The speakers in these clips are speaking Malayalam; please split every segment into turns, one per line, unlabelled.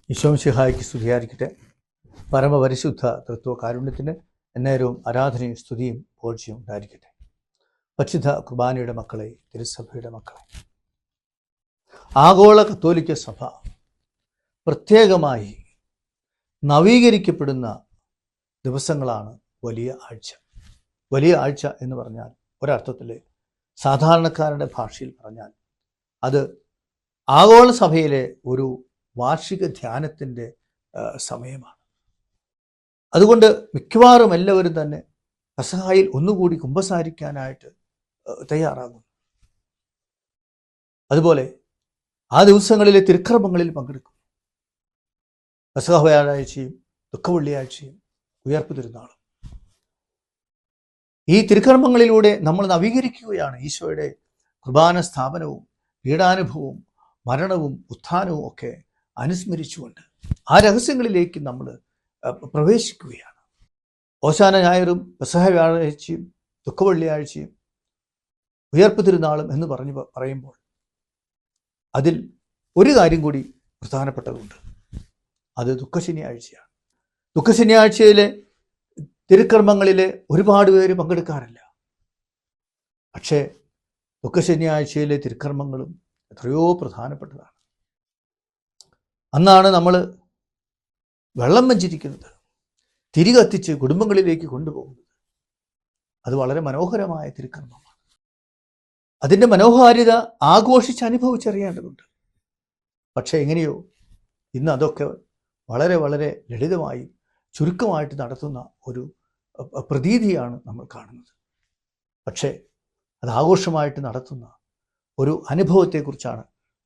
ഈശോമിശിഹായ്ക്ക് സ്തുതിയായിരിക്കട്ടെ. പരമപരിശുദ്ധ തൃത്വ കാരുണ്യത്തിന് എന്നേരവും ആരാധനയും സ്തുതിയും പോഴ്ചയും ഉണ്ടായിരിക്കട്ടെ. പരിശുദ്ധ കുർബാനയുടെ മക്കളെ, തിരുസഭയുടെ മക്കളെ, ആഗോള കത്തോലിക്ക സഭ പ്രത്യേകമായി നവീകരിക്കപ്പെടുന്ന ദിവസങ്ങളാണ് വലിയ ആഴ്ച. വലിയ ആഴ്ച എന്ന് പറഞ്ഞാൽ ഒരർത്ഥത്തിൽ സാധാരണക്കാരുടെ ഭാഷയിൽ പറഞ്ഞാൽ അത് ആഗോള സഭയിലെ ഒരു വാർഷിക ധ്യാനത്തിൻ്റെ സമയമാണ്. അതുകൊണ്ട് മിക്കവാറും എല്ലാവരും തന്നെ പെസഹായിൽ ഒന്നുകൂടി കുമ്പസാരിക്കാനായിട്ട് തയ്യാറാകും. അതുപോലെ ആ ദിവസങ്ങളിലെ തിരുക്കർമ്മങ്ങളിൽ പങ്കെടുക്കും. പെസഹ വ്യാഴാഴ്ചയും ദുഃഖവെള്ളിയാഴ്ചയും ഉയർപ്പ് തിരുനാളും. ഈ തിരുക്കർമ്മങ്ങളിലൂടെ നമ്മൾ നവീകരിക്കുകയാണ് ഈശോയുടെ കുർബാന സ്ഥാപനവും പീഡാനുഭവവും മരണവും ഉത്ഥാനവും ഒക്കെ അനുസ്മരിച്ചുകൊണ്ട് ആ രഹസ്യങ്ങളിലേക്ക് നമ്മൾ പ്രവേശിക്കുകയാണ്. ഓശാന ഞായറും പെസഹ വ്യാഴാഴ്ചയും ദുഃഖവെള്ളിയാഴ്ചയും ഉയർപ്പ് തിരുനാളും എന്ന് പറയുമ്പോൾ അതിൽ ഒരു കാര്യം കൂടി പ്രധാനപ്പെട്ടതുണ്ട്. അത് ദുഃഖശനിയാഴ്ചയാണ്. ദുഃഖശനിയാഴ്ചയിലെ തിരുക്കർമ്മങ്ങളിൽ ഒരുപാട് പേര് പങ്കെടുക്കാറില്ല. പക്ഷേ ദുഃഖശനിയാഴ്ചയിലെ തിരുക്കർമ്മങ്ങളും എത്രയോ പ്രധാനപ്പെട്ടതാണ്. അന്നാണ് നമ്മൾ വെള്ളം വെഞ്ചിരിക്കുന്നത്, തിരി കത്തിച്ച് കുടുംബങ്ങളിലേക്ക് കൊണ്ടുപോകുന്നത്. അത് വളരെ മനോഹരമായ തിരുക്കർമ്മമാണ്. അതിൻ്റെ മനോഹാരിത ആഘോഷിച്ച് അനുഭവിച്ചറിയേണ്ടതുണ്ട്. പക്ഷേ എങ്ങനെയോ ഇന്ന് അതൊക്കെ വളരെ വളരെ ലളിതമായി ചുരുക്കമായിട്ട് നടത്തുന്ന ഒരു പ്രതീതിയാണ് നമ്മൾ കാണുന്നത്. പക്ഷേ അത് ആഘോഷമായിട്ട് നടത്തുന്ന ഒരു അനുഭവത്തെക്കുറിച്ചാണ്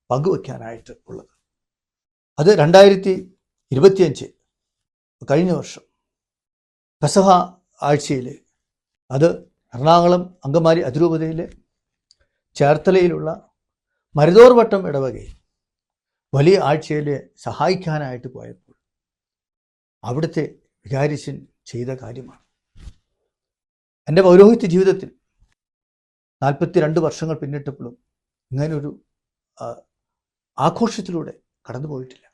പങ്കുവയ്ക്കാനായിട്ട് ഉള്ളത്. അത് 2025 കഴിഞ്ഞ വർഷം പെസഹ ആഴ്ചയിൽ, അത് എറണാകുളം അങ്കമാലി അതിരൂപതയിലെ ചേർത്തലയിലുള്ള മരുതോർവട്ടം ഇടവകയിൽ വലിയ ആഴ്ചയിൽ സഹായിക്കാനായിട്ട് പോയപ്പോൾ അവിടുത്തെ വികാരിച്ചൻ ചെയ്ത കാര്യമാണ്. എൻ്റെ പൗരോഹിത്യ ജീവിതത്തിൽ 42 വർഷങ്ങൾ പിന്നിട്ടപ്പോഴും ഇങ്ങനൊരു ആഘോഷത്തിലൂടെ കടന്നു പോയിട്ടില്ല.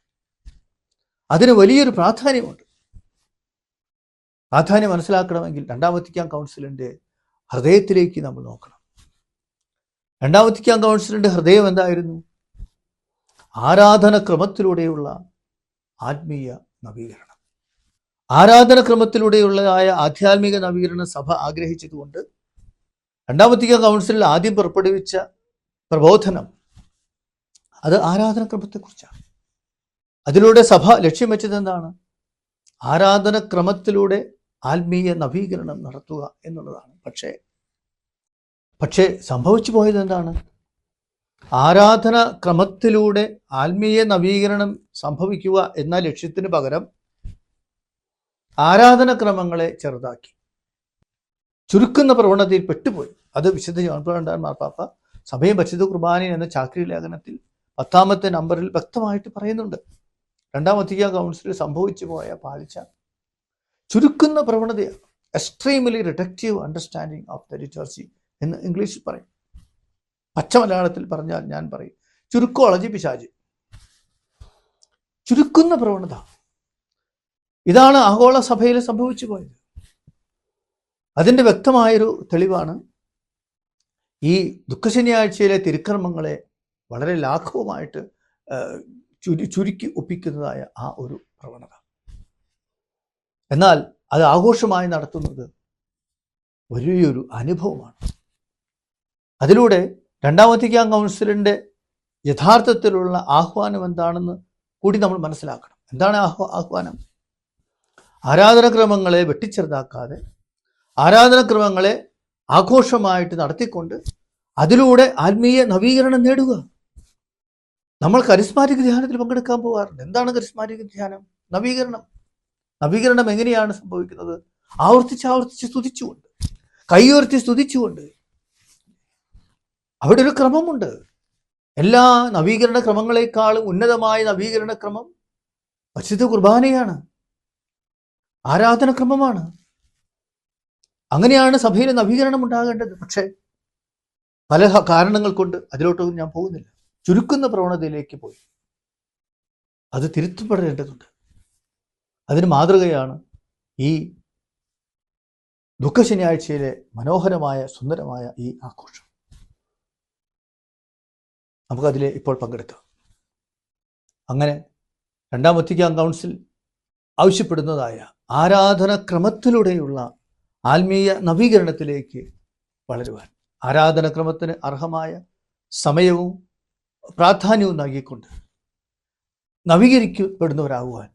അതിന് വലിയൊരു പ്രാധാന്യമുണ്ട്. പ്രാധാന്യം മനസ്സിലാക്കണമെങ്കിൽ രണ്ടാം വത്തിക്കാൻ കൗൺസിലിൻ്റെ ഹൃദയത്തിലേക്ക് നമ്മൾ നോക്കണം. രണ്ടാം വത്തിക്കാൻ കൗൺസിലിൻ്റെ ഹൃദയം എന്തായിരുന്നു? ആരാധനക്രമത്തിലൂടെയുള്ള ആത്മീയ നവീകരണം. ആരാധനക്രമത്തിലൂടെയുള്ളതായ ആധ്യാത്മിക നവീകരണം സഭ ആഗ്രഹിച്ചതുകൊണ്ട് രണ്ടാം വത്തിക്കാൻ കൗൺസിലിൽ ആദ്യം പുറപ്പെടുവിച്ച പ്രബോധനം അത് ആരാധനക്രമത്തെക്കുറിച്ചാണ്. അതിലൂടെ സഭ ലക്ഷ്യം വെച്ചത് എന്താണ്? ആരാധനക്രമത്തിലൂടെ ആത്മീയ നവീകരണം നടത്തുക എന്നുള്ളതാണ്. പക്ഷേ സംഭവിച്ചു പോയത് എന്താണ്? ആരാധനക്രമത്തിലൂടെ ആത്മീയ നവീകരണം സംഭവിക്കുക എന്ന ലക്ഷ്യത്തിന് പകരം ആരാധനക്രമങ്ങളെ ചെറുതാക്കി ചുരുക്കുന്ന പ്രവണതയിൽ പെട്ടുപോയി. അത് വിശുദ്ധ ജോൺ പോൾ രണ്ടാമൻ മാർപ്പാപ്പ സഭയും പരിശുദ്ധ കുർബാനയും എന്ന ചാക്രി ലേഖനത്തിൽ 10ാമത്തെ നമ്പറിൽ വ്യക്തമായിട്ട് പറയുന്നുണ്ട്. രണ്ടാം വത്തിക്കാൻ കൗൺസിലിൽ സംഭവിച്ചു പോയ പാളിച്ച ചുരുക്കുന്ന പ്രവണതയാണ്. Extremely reductive understanding of the liturgy എന്ന് ഇംഗ്ലീഷിൽ പറയും. പച്ച മലയാളത്തിൽ പറഞ്ഞാൽ ഞാൻ പറയും ചുരുക്കോളജി പിശാച്. ചുരുക്കുന്ന പ്രവണത ഇതാണ് ആഗോള സഭയിൽ സംഭവിച്ചു പോയത്. അതിൻ്റെ വ്യക്തമായൊരു തെളിവാണ് ഈ ദുഃഖശനിയാഴ്ചയിലെ തിരുക്കർമ്മങ്ങളെ വളരെ ലാഘവമായിട്ട് ചുരുക്കി ഒപ്പിക്കുന്നതായ ആ ഒരു പ്രവണത. എന്നാൽ അത് ആഘോഷമായി നടത്തുന്നത് വലിയൊരു അനുഭവമാണ്. അതിലൂടെ രണ്ടാം വത്തിക്കാൻ കൗൺസിലിൻ്റെ യഥാർത്ഥത്തിലുള്ള ആഹ്വാനം എന്താണെന്ന് കൂടി നമ്മൾ മനസ്സിലാക്കണം. എന്താണ് ആഹ്വാനം? ആരാധനക്രമങ്ങളെ വെട്ടിച്ചെറുതാക്കാതെ ആരാധനക്രമങ്ങളെ ആഘോഷമായിട്ട് നടത്തിക്കൊണ്ട് അതിലൂടെ ആത്മീയ നവീകരണം നേടുക. നമ്മൾ കരിസ്മാറ്റിക് ധ്യാനത്തിൽ പങ്കെടുക്കാൻ പോകാറുണ്ട്. എന്താണ് കരിസ്മാറ്റിക് ധ്യാനം? നവീകരണം എങ്ങനെയാണ് സംഭവിക്കുന്നത്? ആവർത്തിച്ച് സ്തുതിച്ചുകൊണ്ട്, കൈയുയർത്തി സ്തുതിച്ചുകൊണ്ട്. അവിടെ ഒരു ക്രമമുണ്ട്. എല്ലാ നവീകരണ ക്രമങ്ങളെക്കാളും ഉന്നതമായ നവീകരണ ക്രമം പരിശുദ്ധ കുർബാനയാണ്, ആരാധനക്രമമാണ്. അങ്ങനെയാണ് സഭയിലെ നവീകരണം ഉണ്ടാകേണ്ടത്. പക്ഷേ പല കാരണങ്ങൾ കൊണ്ട് അതിലോട്ടൊന്നും ഞാൻ പോകുന്നില്ല. ചുരുക്കുന്ന പ്രവണതയിലേക്ക് പോയി. അത് തിരുത്തപ്പെടേണ്ടതുണ്ട്. അതിന് മാതൃകയാണ് ഈ ദുഃഖശനിയാഴ്ചയിലെ മനോഹരമായ സുന്ദരമായ ഈ ആഘോഷം. നമുക്കതിൽ ഇപ്പോൾ പങ്കെടുക്കാം. അങ്ങനെ രണ്ടാം വത്തിക്കാൻ കൗൺസിൽ ആവശ്യപ്പെടുന്നതായ ആരാധനക്രമത്തിലൂടെയുള്ള ആത്മീയ നവീകരണത്തിലേക്ക് വളരുവാൻ, ആരാധനക്രമത്തിന് അർഹമായ സമയവും പ്രാധാന്യവും നൽകിക്കൊണ്ട് നവീകരിക്കപ്പെടുന്നവരാകുവാൻ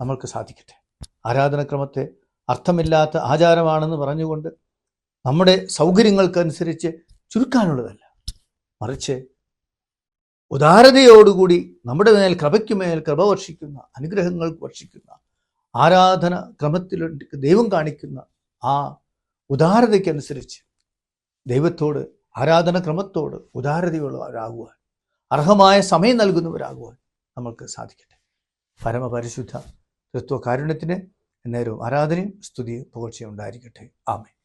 നമ്മൾക്ക് സാധിക്കട്ടെ. ആരാധനക്രമത്തെ അർത്ഥമില്ലാത്ത ആചാരമാണെന്ന് പറഞ്ഞുകൊണ്ട് നമ്മുടെ സൗകര്യങ്ങൾക്കനുസരിച്ച് ചുരുക്കാനുള്ളതല്ല, മറിച്ച് ഉദാരതയോടുകൂടി നമ്മുടെ മേൽ കൃപയ്ക്കുമേൽ കൃപ വർഷിക്കുന്ന, അനുഗ്രഹങ്ങൾ വർഷിക്കുന്ന ആരാധന ക്രമത്തിലേക്ക് ദൈവം കാണിക്കുന്ന ആ ഉദാരതയ്ക്കനുസരിച്ച് ദൈവത്തോട്, ആരാധന ക്രമത്തോട് ഉദാരതയുള്ളവരാകുവാൻ, അർഹമായ സമയം നൽകുന്നവരാകുവാൻ നമ്മൾക്ക് സാധിക്കട്ടെ. പരമപരിശുദ്ധ തൃത്വകാരുണ്യത്തിന് എന്നേരവും ആരാധനയും സ്തുതിയും പുകഴ്ചയും ഉണ്ടായിരിക്കട്ടെ. ആമേൻ.